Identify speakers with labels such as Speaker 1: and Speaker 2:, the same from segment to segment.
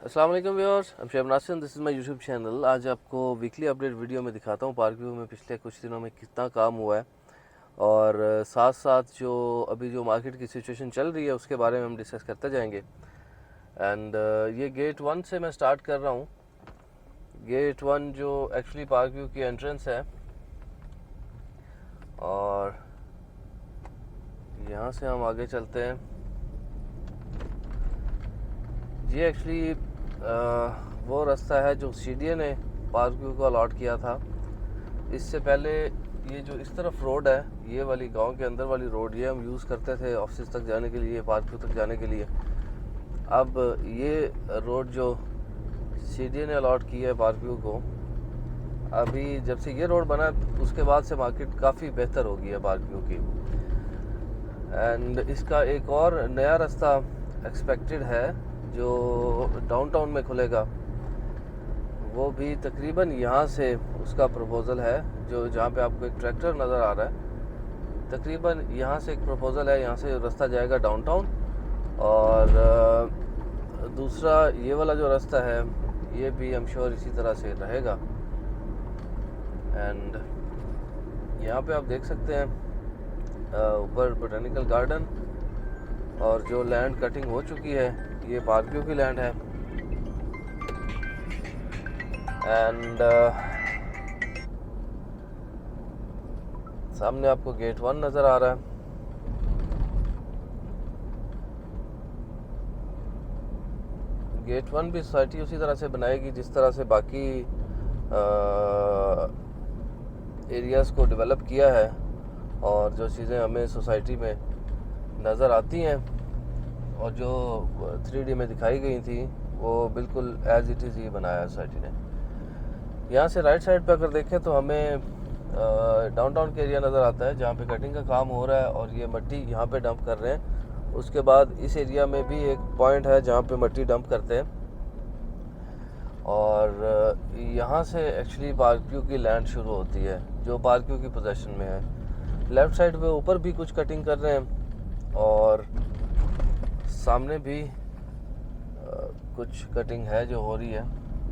Speaker 1: अस्सलाम वालेकुम viewers, I'm Sheb Nasir, this is my YouTube channel. आज आपको वीकली अपडेट वीडियो में दिखाता हूँ पार्क व्यू में पिछले कुछ दिनों में कितना काम हुआ है और साथ साथ जो अभी जो मार्केट की सिचुएशन चल रही है उसके बारे में हम डिस्कस करते जाएंगे। एंड ये गेट 1 से मैं स्टार्ट कर रहा हूँ। गेट 1 जो एक्चुअली पार्क व्यू की एंट्रेंस है और यहाँ से हम आगे चलते हैं। ये एक्चुअली वो रास्ता है जो सीडीए ने पार्क व्यू को अलॉट किया था। इससे पहले ये जो इस तरफ रोड है, ये वाली गांव के अंदर वाली रोड, ये हम यूज़ करते थे ऑफिस तक जाने के लिए, पार्क व्यू तक जाने के लिए। अब ये रोड जो सीडीए ने अलॉट की है पार्क व्यू को, अभी जब से ये रोड बना उसके बाद से मार्केट काफ़ी बेहतर हो गई है पार्क व्यू की। एंड इसका एक और नया रास्ता एक्सपेक्टेड है जो डाउनटाउन में खुलेगा, वो भी तकरीबन यहाँ से उसका प्रपोज़ल है। जो जहाँ पे आपको एक ट्रैक्टर नज़र आ रहा है, तकरीबन यहाँ से एक प्रपोज़ल है, यहाँ से रास्ता जाएगा डाउनटाउन। और दूसरा ये वाला जो रास्ता है ये भी आई एम श्योर इसी तरह से रहेगा। एंड यहाँ पे आप देख सकते हैं ऊपर बोटेनिकल गार्डन, और जो लैंड कटिंग हो चुकी है ये पार्क व्यू की लैंड है। एंड सामने आपको गेट 1 नज़र आ रहा है। गेट 1 भी सोसाइटी उसी तरह से बनाएगी जिस तरह से बाकी एरियाज़ को डेवलप किया है, और जो चीज़ें हमें सोसाइटी में नज़र आती हैं और जो 3D में दिखाई गई थी वो बिल्कुल एज इट इज़ ही बनाया है सोसाइटी ने। यहाँ से राइट साइड पे अगर देखें तो हमें डाउनटाउन का एरिया नज़र आता है जहाँ पे कटिंग का काम हो रहा है और ये मिट्टी यहाँ पे डंप कर रहे हैं। उसके बाद इस एरिया में भी एक पॉइंट है जहाँ पे मिट्टी डंप करते हैं, और यहाँ से एक्चुअली पार्क व्यू की लैंड शुरू होती है जो पार्क व्यू की पोजीशन में है। लेफ़्ट साइड पे ऊपर भी कुछ कटिंग कर रहे हैं और सामने भी कुछ कटिंग है जो हो रही है।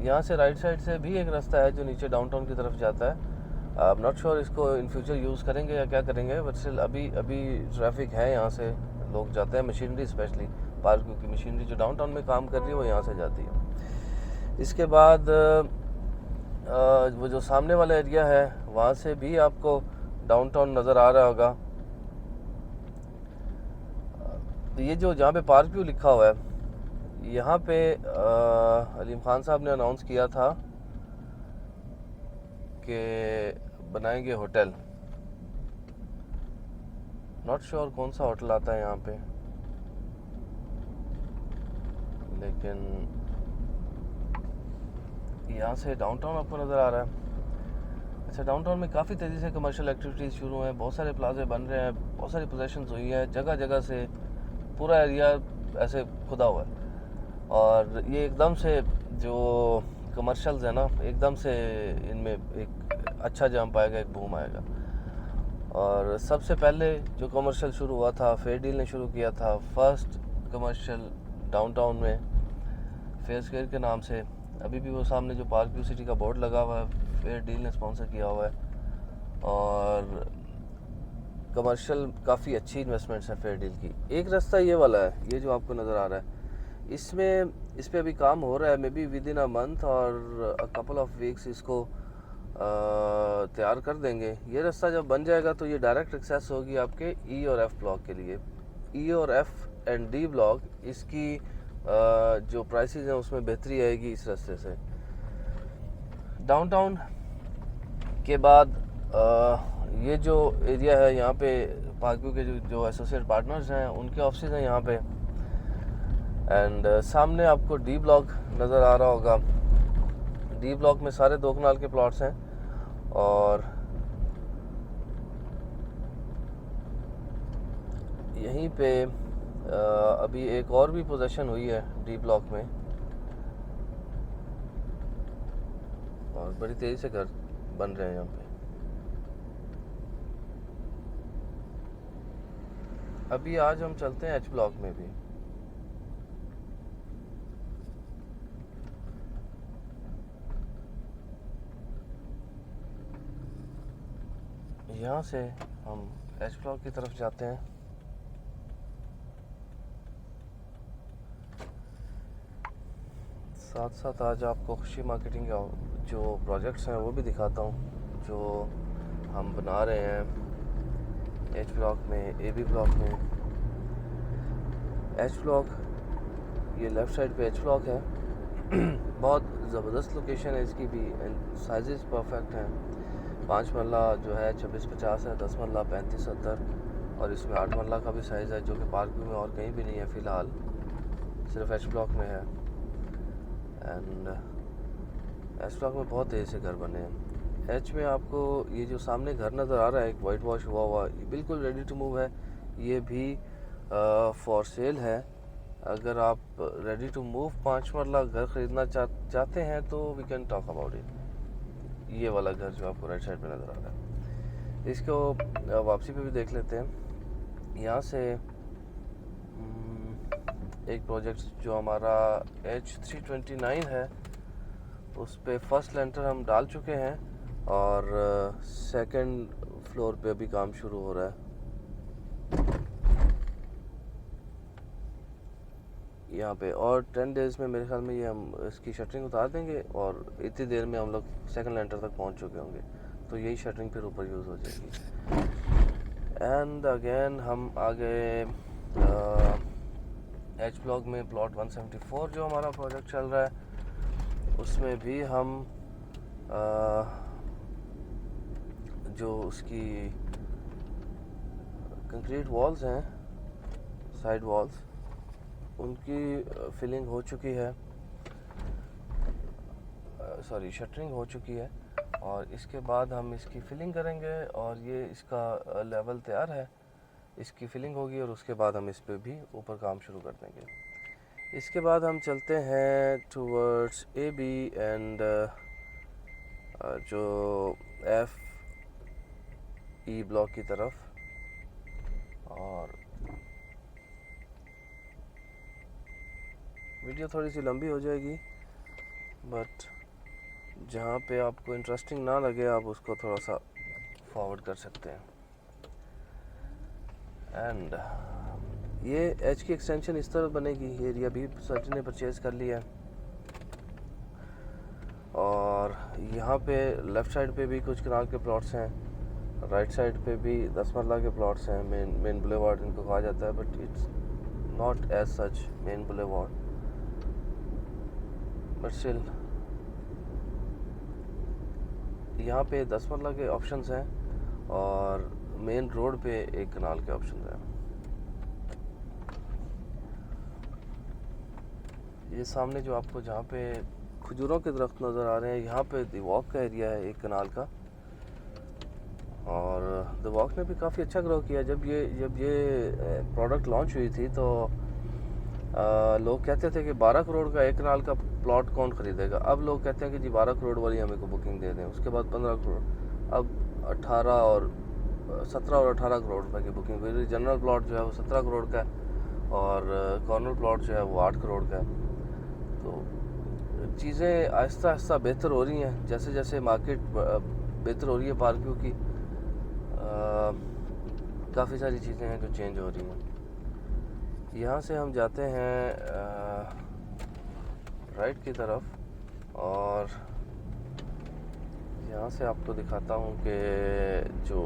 Speaker 1: यहाँ से राइट साइड से भी एक रास्ता है जो नीचे डाउनटाउन की तरफ जाता है। आई एम नॉट श्योर इसको इन फ्यूचर यूज़ करेंगे या क्या करेंगे, बट स्टिल अभी ट्रैफिक है, यहाँ से लोग जाते हैं। मशीनरी स्पेशली पार्क व्यू की मशीनरी जो डाउनटाउन में काम कर रही है वो यहाँ से जाती है। इसके बाद वो जो सामने वाला एरिया है वहाँ से भी आपको डाउनटाउन नज़र आ रहा होगा। ये जो जहाँ पे पार्क व्यू लिखा हुआ है, यहाँ पे अलीम खान साहब ने अनाउंस किया था कि बनाएंगे होटल। नॉट श्योर कौन सा होटल आता है यहाँ पे, लेकिन यहाँ से डाउनटाउन आपको नज़र आ रहा है। अच्छा, डाउनटाउन में काफ़ी तेज़ी से कमर्शियल एक्टिविटीज़ शुरू हैं, बहुत सारे प्लाजे बन रहे हैं, बहुत सारी पोजीशंस हुई हैं, जगह जगह से पूरा एरिया ऐसे खुदा हुआ है। और ये एकदम से जो कमर्शियल्स है ना, एकदम से इनमें एक अच्छा जंप आएगा, एक बूम आएगा। और सबसे पहले जो कमर्शियल शुरू हुआ था फेयर डील ने शुरू किया था, फर्स्ट कमर्शियल डाउनटाउन में फेयर स्क्वायर के नाम से। अभी भी वो सामने जो पार्क व्यू सिटी का बोर्ड लगा हुआ है फेयर डील ने स्पॉन्सर किया हुआ है, और कमर्शियल काफ़ी अच्छी इन्वेस्टमेंट्स हैं फेयर डील की। एक रास्ता ये वाला है, ये जो आपको नज़र आ रहा है, इस पे अभी काम हो रहा है। May be with in a month और अ कपल ऑफ वीक्स इसको तैयार कर देंगे। ये रास्ता जब बन जाएगा तो ये डायरेक्ट एक्सेस होगी आपके ई और एफ ब्लॉक के लिए। ई और एफ एंड डी ब्लॉक, इसकी जो प्राइसेस हैं उसमें बेहतरी आएगी इस रास्ते से। डाउनटाउन के बाद ये जो एरिया है यहाँ पे पार्क व्यू के जो एसोसिएट पार्टनर्स हैं उनके ऑफिस हैं यहाँ पे। एंड सामने आपको डी ब्लॉक नज़र आ रहा होगा। डी ब्लॉक में सारे 2 कनाल के प्लॉट्स हैं, और यहीं पे अभी एक और भी पोजीशन हुई है डी ब्लॉक में, और बड़ी तेज़ी से घर बन रहे हैं यहाँ पे। अभी आज हम चलते हैं एच ब्लॉक में भी। यहाँ से हम एच ब्लॉक की तरफ जाते हैं। साथ साथ आज आपको खुशी मार्केटिंग का जो प्रोजेक्ट्स हैं वो भी दिखाता हूँ जो हम बना रहे हैं एच ब्लॉक में, ए बी ब्लॉक में। एच ब्लॉक, ये लेफ़्ट साइड पे एच ब्लॉक है। बहुत ज़बरदस्त लोकेशन है इसकी भी, साइजेस परफेक्ट हैं। 5 मरला जो है 2650 है, 10 मरला 3570 और इसमें 8 मरला का भी साइज़ है जो कि पार्क व्यू में और कहीं भी नहीं है फ़िलहाल, सिर्फ एच ब्लॉक में है। एंड एच ब्लॉक में बहुत तेज़ी से घर बने हैं। एच में आपको ये जो सामने घर नज़र आ रहा है एक वाइट वॉश हुआ ये बिल्कुल रेडी टू मूव है। ये भी फॉर सेल है। अगर आप रेडी टू मूव 5 मरला घर ख़रीदना चाहते हैं तो we can talk about it. ये वाला घर जो आपको राइट साइड पे नज़र आ रहा है, इसको वापसी पे भी देख लेते हैं। यहाँ से एक प्रोजेक्ट जो हमारा H329 है उस पे फर्स्ट लेंटर हम डाल चुके हैं और सेकंड फ्लोर पे अभी काम शुरू हो रहा है। यहाँ पे और 10 डेज़ में मेरे ख्याल में ये हम इसकी शटरिंग उतार देंगे और इतनी देर में हम लोग सेकंड लेंटर तक पहुँच चुके होंगे, तो यही शटरिंग फिर ऊपर यूज़ हो जाएगी। एंड अगेन हम आ गए एच ब्लॉक में प्लॉट 174 जो हमारा प्रोजेक्ट चल रहा है उसमें भी हम जो उसकी कंक्रीट वॉल्स हैं, साइड वॉल्स, उनकी फिलिंग हो चुकी है, सॉरी शटरिंग हो चुकी है और इसके बाद हम इसकी फिलिंग करेंगे और ये इसका लेवल तैयार है, इसकी फिलिंग होगी और उसके बाद हम इस पे भी ऊपर काम शुरू कर देंगे। इसके बाद हम चलते हैं टूवर्ड्स ए बी एंड जो एफ ई ब्लॉक की तरफ। और वीडियो थोड़ी सी लंबी हो जाएगी बट जहाँ पे आपको इंटरेस्टिंग ना लगे आप उसको थोड़ा सा फॉरवर्ड कर सकते हैं। एंड ये एच की एक्सटेंशन इस तरह बनेगी। ये एरिया भी सर्जन ने परचेज़ कर लिया है और यहाँ पे लेफ़्ट साइड पे भी कुछ कनाल के प्लॉट्स हैं, राइट साइड पे भी 10 मरला के प्लॉट्स हैं। मेन बुलेवार्ड इनको कहा जाता है but it's not as such main boulevard, but still यहाँ पे 10 मरला के ऑप्शंस हैं और मेन रोड पे एक कनाल के ऑप्शन हैं। ये सामने जो आपको जहाँ पे खजूरों के दरख्त नज़र आ रहे हैं यहाँ पे द वॉक का एरिया है एक कनाल का और द वॉक ने भी काफ़ी अच्छा ग्रो किया। जब ये प्रोडक्ट लॉन्च हुई थी तो लोग कहते थे कि 12 करोड़ का एक कनाल का प्लॉट कौन ख़रीदेगा। अब लोग कहते हैं कि जी 12 करोड़ वाली हमें को बुकिंग दे दें। उसके बाद 15 करोड़, अब 18 और 17 और 18 करोड़ रुपए की बुकिंग हुई। जनरल प्लॉट जो है वो 17 करोड़ का है और कॉर्नर प्लॉट जो है वो 8 करोड़ का है। तो चीज़ें आहिस्ता आहिस्ता बेहतर हो रही हैं जैसे जैसे मार्केट बेहतर हो रही है। पार्क व्यू की काफ़ी सारी चीज़ें हैं जो चेंज हो रही हैं। यहाँ से हम जाते हैं राइट की तरफ और यहाँ से आपको दिखाता हूँ कि जो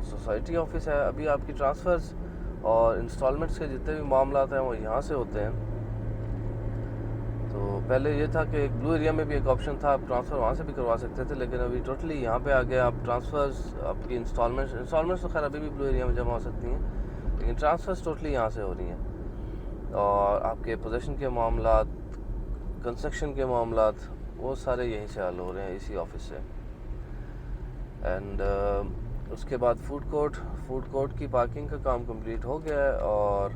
Speaker 1: सोसाइटी ऑफिस है, अभी आपकी ट्रांसफ़र्स और इंस्टॉलमेंट्स के जितने भी मामला हैं वो यहाँ से होते हैं। तो पहले ये था कि एक ब्लू एरिया में भी एक ऑप्शन था, आप ट्रांसफ़र वहाँ से भी करवा सकते थे, लेकिन अभी टोटली यहाँ पे आ गया। आप ट्रांसफ़र्स, आपकी इंस्टॉलमेंट्स तो खैर अभी भी ब्लू एरिया में जमा हो सकती हैं, लेकिन ट्रांसफ़र्स टोटली यहाँ से हो रही हैं। और आपके पोजेसन के मामला, कंस्ट्रक्शन के मामला, वो सारे यहीं से हल हो रहे हैं इसी ऑफिस से। एंड उसके बाद फूड कोर्ट की पार्किंग का काम कंप्लीट हो गया है और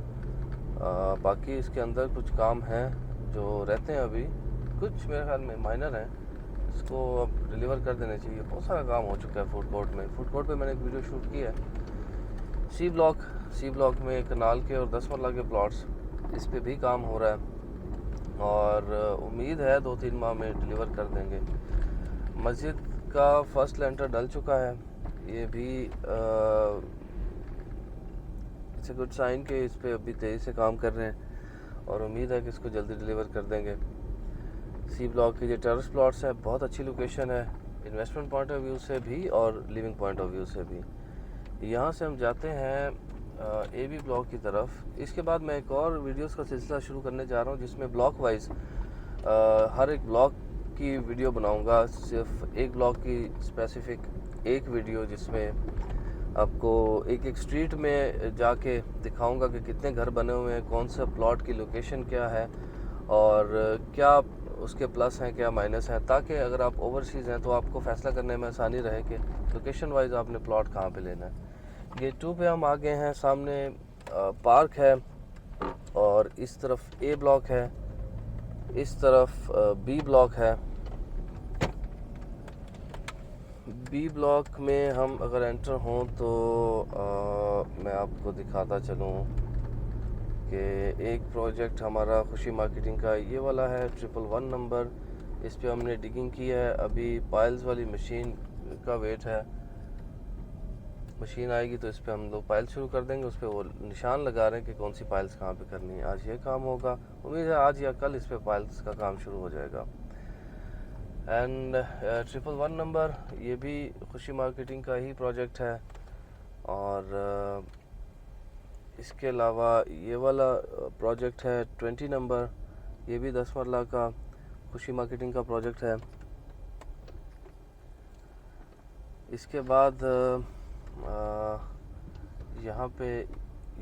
Speaker 1: बाकी इसके अंदर कुछ काम हैं जो रहते हैं अभी, कुछ मेरे ख्याल में माइनर हैं, इसको अब डिलीवर कर देने चाहिए। बहुत सारा काम हो चुका है फूड कोर्ट पे मैंने एक वीडियो शूट की है। सी ब्लॉक में कनाल के और 10 मरला के प्लॉट्स, इस पे भी काम हो रहा है और उम्मीद है 2-3 माह में डिलीवर कर देंगे। मस्जिद का फर्स्ट लेंटर डल चुका है ये भी इट्स गुड साइन के इस पे अभी तेज़ी से काम कर रहे हैं और उम्मीद है कि इसको जल्दी डिलीवर कर देंगे। सी ब्लॉक के जो टेरेस प्लॉट्स है बहुत अच्छी लोकेशन है, इन्वेस्टमेंट पॉइंट ऑफ व्यू से भी और लिविंग पॉइंट ऑफ व्यू से भी। यहाँ से हम जाते हैं ए बी ब्लॉक की तरफ। इसके बाद मैं एक और वीडियोस का सिलसिला शुरू करने जा रहा हूँ जिसमें ब्लॉक वाइज हर एक ब्लॉक की वीडियो बनाऊँगा, सिर्फ एक ब्लॉक की स्पेसिफिक एक वीडियो जिसमें आपको एक एक स्ट्रीट में जाके दिखाऊंगा कि कितने घर बने हुए हैं, कौन सा प्लॉट की लोकेशन क्या है और क्या उसके प्लस हैं क्या माइनस हैं, ताकि अगर आप ओवरसीज़ हैं तो आपको फ़ैसला करने में आसानी रहे कि लोकेशन वाइज आपने प्लॉट कहाँ पे लेना है। गेट 2 पे हम आ गए हैं, सामने पार्क है और इस तरफ ए ब्लॉक है, इस तरफ बी ब्लॉक है। बी ब्लॉक में हम अगर एंटर हों तो मैं आपको दिखाता चलूँ कि एक प्रोजेक्ट हमारा खुशी मार्केटिंग का ये वाला है 111 नंबर। इस पे हमने डिगिंग की है, अभी पाइल्स वाली मशीन का वेट है। मशीन आएगी तो इस पे हम लोग पाइल शुरू कर देंगे, उस पर वो निशान लगा रहे हैं कि कौन सी पाइल्स कहाँ पे करनी है। आज ये काम होगा, उम्मीद है आज या कल इस पे पाइल्स का काम शुरू हो जाएगा। एंड 111 नंबर ये भी खुशी मार्केटिंग का ही प्रोजेक्ट है और इसके अलावा ये वाला प्रोजेक्ट है 20 नंबर, ये भी 10 मरला का खुशी मार्केटिंग का प्रोजेक्ट है। इसके बाद यहाँ पे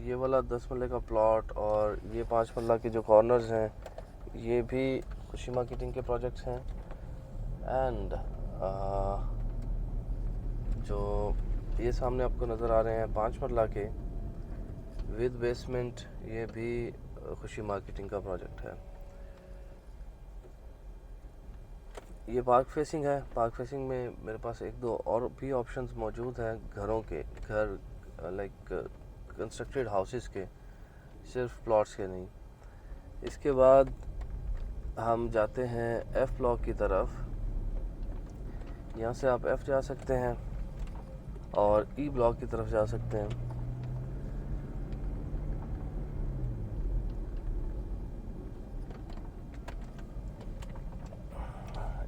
Speaker 1: ये वाला 10 मरले का प्लॉट और ये 5 मरला के जो कॉर्नर्स हैं ये भी खुशी मार्केटिंग के प्रोजेक्ट्स हैं। एंड जो ये सामने आपको नज़र आ रहे हैं 5 मरला के विद बेसमेंट, ये भी खुशी मार्केटिंग का प्रोजेक्ट है। ये पार्क फेसिंग है, पार्क फेसिंग में मेरे पास एक दो और भी ऑप्शंस मौजूद हैं घरों के, घर लाइक कंस्ट्रक्टेड हाउसेस के, सिर्फ प्लॉट्स के नहीं। इसके बाद हम जाते हैं एफ़ ब्लॉक की तरफ। यहाँ से आप एफ़ जा सकते हैं और ई ब्लॉक की तरफ जा सकते हैं।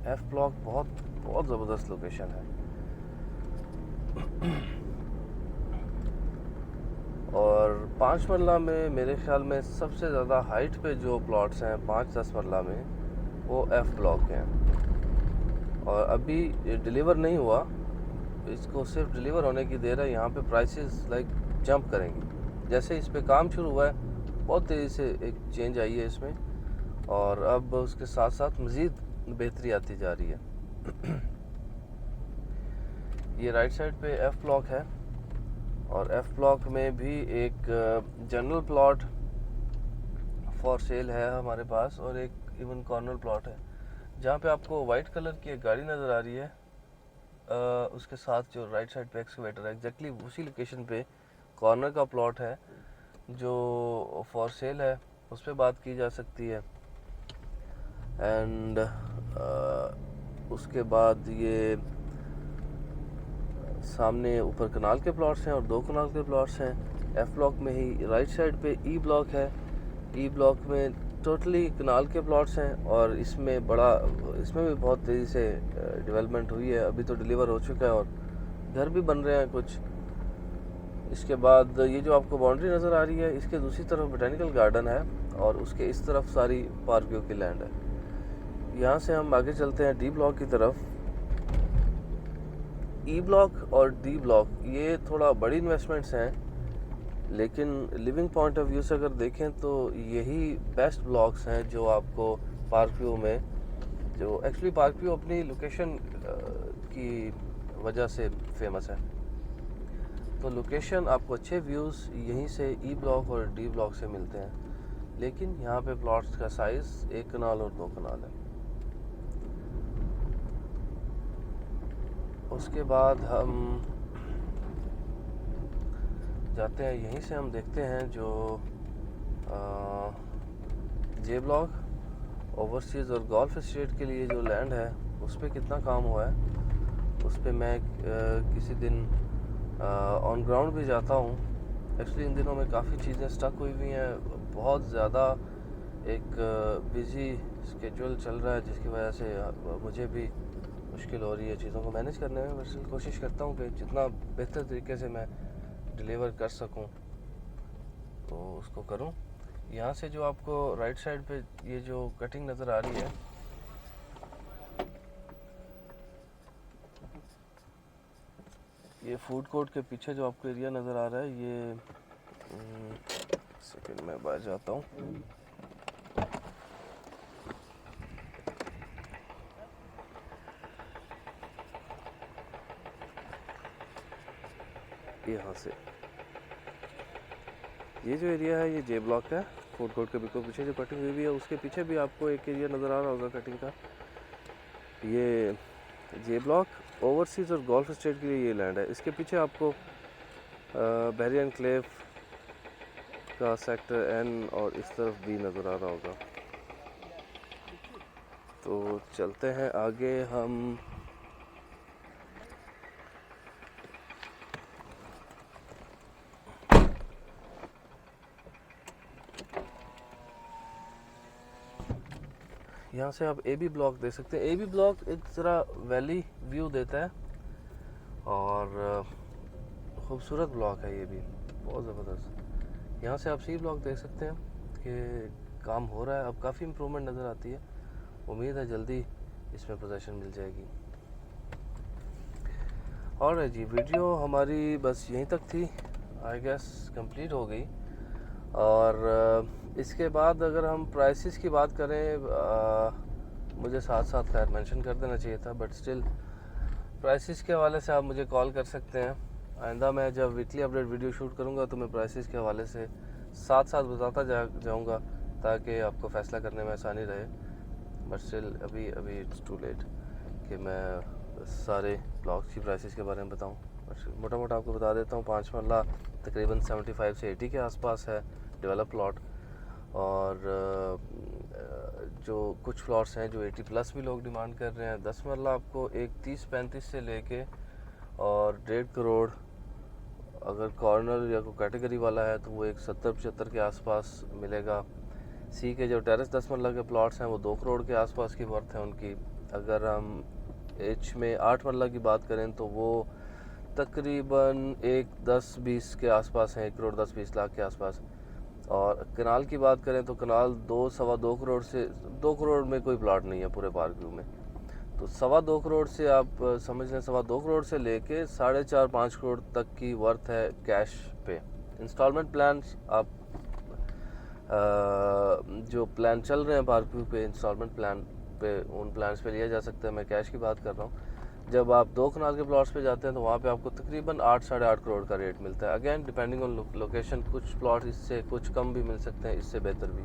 Speaker 1: एफ़ ब्लॉक बहुत ज़बरदस्त लोकेशन है और 5 मरला में मेरे ख्याल में सबसे ज़्यादा हाइट पे जो प्लॉट्स हैं 5-10 मरला में वो एफ़ ब्लॉक हैं और अभी डिलीवर नहीं हुआ, इसको सिर्फ डिलीवर होने की देर है। यहाँ पे प्राइसेस लाइक जंप करेंगी, जैसे इस पे काम शुरू हुआ है बहुत तेज़ी से एक चेंज आई है इसमें और अब उसके साथ साथ मज़ीद बेहतरी आती जा रही है। ये राइट साइड पे एफ़ ब्लॉक है और एफ़ ब्लॉक में भी एक जनरल प्लॉट फॉर सेल है हमारे पास और एक इवन कॉर्नर प्लॉट है जहाँ पे आपको वाइट कलर की एक गाड़ी नज़र आ रही है। उसके साथ जो राइट साइड पे एक्सकवेटर है, एग्जैक्टली उसी लोकेशन पे कॉर्नर का प्लॉट है जो फॉर सेल है, उस पर बात की जा सकती है। एंड उसके बाद ये सामने ऊपर कनाल के प्लॉट्स हैं और 2 कनाल के प्लॉट्स हैं। एफ़ ब्लॉक में ही राइट साइड पे ई ब्लॉक है, ई ब्लॉक में टोटली कनाल के प्लॉट्स हैं और इसमें भी बहुत तेज़ी से डेवलपमेंट हुई है, अभी तो डिलीवर हो चुका है और घर भी बन रहे हैं कुछ। इसके बाद ये जो आपको बाउंड्री नज़र आ रही है इसके दूसरी तरफ बोटेनिकल गार्डन है और उसके इस तरफ सारी पार्क व्यू की लैंड है। यहाँ से हम आगे चलते हैं डी ब्लॉक की तरफ। ई ब्लॉक और डी ब्लॉक ये थोड़ा बड़ी इन्वेस्टमेंट्स हैं, लेकिन लिविंग पॉइंट ऑफ व्यू से अगर देखें तो यही बेस्ट ब्लॉक्स हैं जो आपको पार्क व्यू में, जो एक्चुअली पार्क व्यू अपनी लोकेशन की वजह से फेमस है, तो लोकेशन आपको अच्छे व्यूज़ यहीं से ई ब्लॉक और डी ब्लॉक से मिलते हैं। लेकिन यहाँ पे प्लॉट्स का साइज़ 1 कनाल और 2 कनाल है। उसके बाद हम जाते हैं, यहीं से हम देखते हैं जो जे ब्लॉक ओवरसीज़ और गोल्फ स्टेट के लिए जो लैंड है उस पर कितना काम हुआ है उस पर मैं किसी दिन ऑन ग्राउंड भी जाता हूँ। एक्चुअली इन दिनों में काफ़ी चीज़ें स्टक हुई हुई हैं, बहुत ज़्यादा एक बिज़ी स्केड्यूल चल रहा है, जिसकी वजह से मुझे भी मुश्किल हो रही है चीज़ों को मैनेज करने में। बस कोशिश करता हूँ कि जितना बेहतर तरीके से मैं डिलीवर कर सकूँ तो उसको करूँ। यहाँ से जो आपको राइट साइड पे ये जो कटिंग नज़र आ रही है, ये फूड कोर्ट के पीछे जो आपको एरिया नज़र आ रहा है, ये सेकंड में बाहर जाता हूँ। यहाँ से ये जो एरिया है ये जे ब्लॉक है। फूड कोर्ट के बिल्कुल पीछे जो कटिंग हुई है उसके पीछे भी आपको एक एरिया नज़र आ रहा होगा कटिंग का। ये जे ब्लॉक ओवरसीज़ और गोल्फ स्टेट के लिए ये लैंड है। इसके पीछे आपको बहरी एनक्लेव का सेक्टर एन और इस तरफ भी नज़र आ रहा होगा। तो चलते हैं आगे हम। यहाँ से आप ए बी ब्लॉक देख सकते हैं। ए बी ब्लॉक एक ज़रा वैली व्यू देता है और ख़ूबसूरत ब्लॉक है ये भी, बहुत ज़बरदस्त। यहाँ से आप सी ब्लॉक देख सकते हैं कि काम हो रहा है, अब काफ़ी इम्प्रूवमेंट नज़र आती है। उम्मीद है जल्दी इसमें पोजीशन मिल जाएगी। और जी वीडियो हमारी बस यहीं तक थी, आई गेस कंप्लीट हो गई। और इसके बाद अगर हम प्राइसेस की बात करें, मुझे साथ साथ खैर मेंशन कर देना चाहिए था, बट स्टिल प्राइसेस के हवाले से आप मुझे कॉल कर सकते हैं। आइंदा मैं जब वीकली अपडेट वीडियो शूट करूंगा तो मैं प्राइसेस के हवाले से साथ साथ बताता जाऊंगा ताकि आपको फ़ैसला करने में आसानी रहे। बट स्टिल अभी इट्स टू लेट कि मैं सारे ब्लॉक्स की प्राइसेस के बारे में बताऊं। मोटा मोटा आपको बता देता हूँ। 5 मरला तकरीबन 75 से 80 के आसपास है डेवलप प्लॉट, और जो कुछ प्लॉट्स हैं जो 80 प्लस भी लोग डिमांड कर रहे हैं। 10 मरला आपको एक 30-35 से लेके और 1.5 करोड़, अगर कॉर्नर या कोई कैटेगरी वाला है तो वो एक 70-75 के आसपास मिलेगा। सी के जो टेरेस 10 मरला के प्लॉट्स हैं वो 2 करोड़ के आसपास की वर्थ है उनकी। अगर हम एच में 8 मरला की बात करें तो वो तकरीबन 1-10-20 के आसपास हैं, 1 करोड़ 10-20 लाख के आसपास। और कनाल की बात करें तो कनाल 2-2.25 करोड़ से 2 करोड़ में कोई प्लॉट नहीं है पूरे पार्क व्यू में। तो 2.25 करोड़ से आप समझ लें 2.25 करोड़ से लेके 4.5-5 करोड़ तक की वर्थ है कैश पे। इंस्टॉलमेंट प्लान आप जो प्लान चल रहे हैं पार्क व्यू पे, इंस्टॉलमेंट प्लान पे, उन प्लान्स पे लिया जा सकता है। मैं कैश की बात कर रहा हूँ। जब आप 2 कनाल के प्लॉट्स पे जाते हैं तो वहाँ पे आपको तकरीबन 8-8.5 करोड़ का रेट मिलता है। अगेन डिपेंडिंग ऑन लोकेशन, कुछ प्लॉट इससे कुछ कम भी मिल सकते हैं, इससे बेहतर भी।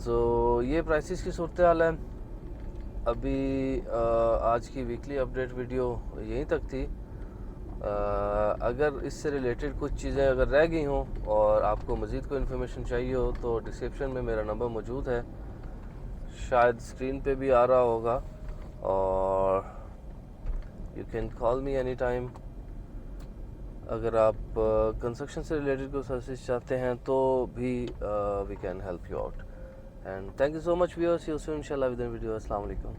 Speaker 1: तो ये प्राइसेस की सूरत हाल है। अभी आज की वीकली अपडेट वीडियो यहीं तक थी। अगर इससे रिलेटेड कुछ चीज़ें अगर रह गई हों और आपको मज़ीद कोई इन्फॉर्मेशन चाहिए हो तो डिस्क्रिप्शन में मेरा नंबर मौजूद है, शायद स्क्रीन पे भी आ रहा होगा, और you can call me any time. अगर आप कंस्ट्रक्शन से रिलेटेड कोई सर्विस चाहते हैं तो भी we can help you out. And thank you so much viewers, see you soon इंशाल्लाह विद इन वीडियो। अस्सलाम वालेकुम।